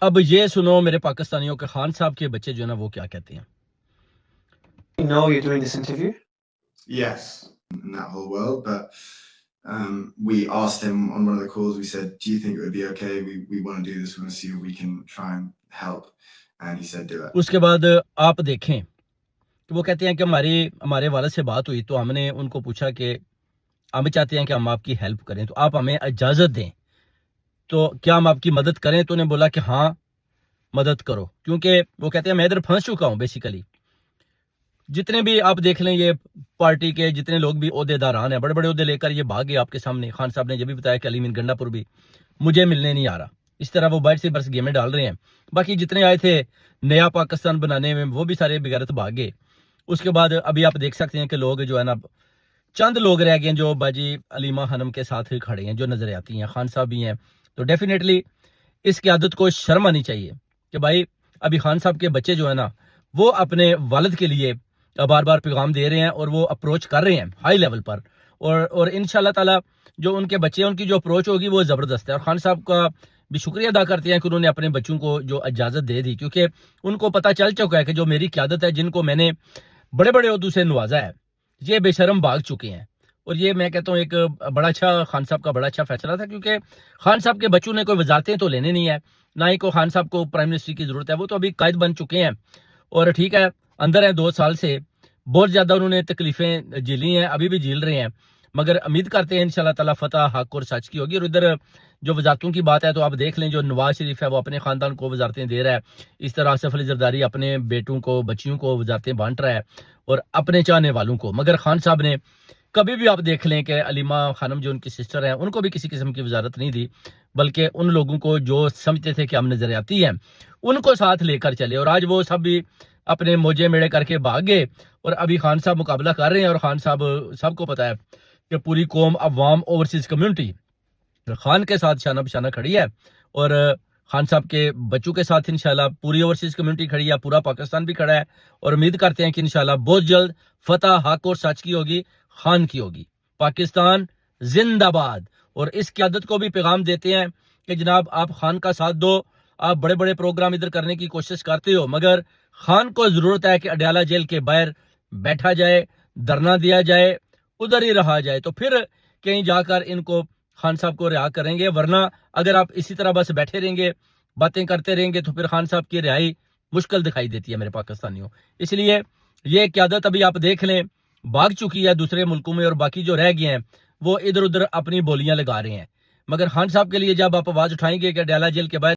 اب یہ سنو میرے پاکستانیوں کے خان صاحب کے بچے جو ہے نا وہ کیا کہتے ہیں. You know you're doing this interview? Yes, in that whole world, but we asked him on one of the calls, we said, do you think it would be okay? We want to do this, we want to see if we can try and help. And he said, do it. اس کے بعد آپ دیکھیں کہ وہ کہتے ہیں کہ ہمارے والد سے بات ہوئی تو ہم نے ان کو پوچھا کہ ہم چاہتے ہیں کہ ہم آپ کی ہیلپ کریں تو آپ ہمیں اجازت دیں تو کیا ہم آپ کی مدد کریں. تو انہیں بولا کہ ہاں مدد کرو, کیونکہ وہ کہتے ہیں میں ادھر پھنس چکا ہوں. بیسیکلی جتنے بھی آپ دیکھ لیں یہ پارٹی کے جتنے لوگ بھی عہدے داران ہیں, بڑے بڑے عہدے لے کر یہ بھاگے آپ کے سامنے. خان صاحب نے یہ بھی بتایا کہ علی مین گنڈا پور بھی مجھے ملنے نہیں آ رہا. اس طرح وہ باہر سے برس گیمیں ڈال رہے ہیں. باقی جتنے آئے تھے نیا پاکستان بنانے میں وہ بھی سارے بغیرت بھاگے. اس کے بعد ابھی آپ دیکھ سکتے ہیں کہ لوگ جو ہے نا چند لوگ رہ گئے ہیں جو باجی علیمہ خانم کے ساتھ کھڑے ہیں جو نظر آتی ہیں. خان صاحب بھی ہیں. تو ڈیفینیٹلی اس قیادت کو شرم آنی چاہیے کہ بھائی ابھی خان صاحب کے بچے جو ہے نا وہ اپنے والد کے لیے بار بار پیغام دے رہے ہیں اور وہ اپروچ کر رہے ہیں ہائی لیول پر. اور انشاءاللہ تعالی جو ان کے بچے ہیں ان کی جو اپروچ ہوگی وہ زبردست ہے. اور خان صاحب کا بھی شکریہ ادا کرتے ہیں کہ انہوں نے اپنے بچوں کو جو اجازت دے دی, کیونکہ ان کو پتہ چل چکا ہے کہ جو میری قیادت ہے جن کو میں نے بڑے بڑے عہدوں سے نوازا ہے یہ بے شرم بھاگ چکے ہیں. اور یہ میں کہتا ہوں ایک بڑا اچھا خان صاحب کا بڑا اچھا فیصلہ تھا, کیونکہ خان صاحب کے بچوں نے کوئی وزارتیں تو لینے نہیں ہے, نہ ہی کو خان صاحب کو پرائم منسٹر کی ضرورت ہے. وہ تو ابھی قائد بن چکے ہیں اور ٹھیک ہے اندر ہیں 2 سال سے, بہت زیادہ انہوں نے تکلیفیں جھیلی ہیں, ابھی بھی جھیل رہے ہیں, مگر امید کرتے ہیں انشاءاللہ تعالی فتح حق اور سچ کی ہوگی. اور ادھر جو وزارتوں کی بات ہے تو آپ دیکھ لیں جو نواز شریف ہے وہ اپنے خاندان کو وزارتیں دے رہا ہے, اس طرح آصف علی زرداری اپنے بیٹوں کو بچیوں کو وزارتیں بانٹ رہا ہے اور اپنے چاہنے والوں کو. مگر خان صاحب نے کبھی بھی آپ دیکھ لیں کہ علیمہ خانم جو ان کی سسٹر ہیں ان کو بھی کسی قسم کی وزارت نہیں دی, بلکہ ان لوگوں کو جو سمجھتے تھے کہ ہم نظریاتی ہیں ان کو ساتھ لے کر چلے. اور آج وہ سب بھی اپنے موجے میڑے کر کے بھاگ گئے اور ابھی خان صاحب مقابلہ کر رہے ہیں. اور خان صاحب سب کو پتہ ہے کہ پوری قوم عوام اوورسیز کمیونٹی خان کے ساتھ شانہ بشانہ کھڑی ہے اور خان صاحب کے بچوں کے ساتھ انشاءاللہ پوری اوورسیز کمیونٹی کھڑی ہے, پورا پاکستان بھی کھڑا ہے. اور امید کرتے ہیں کہ انشاءاللہ بہت جلد فتح حق اور سچ کی ہوگی, خان کی ہوگی. پاکستان زندہ باد. اور اس قیادت کو بھی پیغام دیتے ہیں کہ جناب آپ خان کا ساتھ دو. آپ بڑے بڑے پروگرام ادھر کرنے کی کوشش کرتے ہو, مگر خان کو ضرورت ہے کہ اڈیالہ جیل کے باہر بیٹھا جائے, دھرنا دیا جائے, ادھر ہی رہا جائے, تو پھر کہیں جا کر ان کو خان صاحب کو رہا کریں گے. ورنہ اگر آپ اسی طرح بس بیٹھے رہیں گے باتیں کرتے رہیں گے تو پھر خان صاحب کی رہائی مشکل دکھائی دیتی ہے میرے پاکستانیوں. اس لیے یہ قیادت ابھی آپ دیکھ لیں بھاگ چکی ہے دوسرے ملکوں میں, اور باقی جو رہ گئے ہیں وہ ادھر ادھر اپنی بولیاں لگا رہے ہیں. مگر خان صاحب کے لیے جب آپ آواز اٹھائیں گے کہ اڈیالہ جیل کے باہر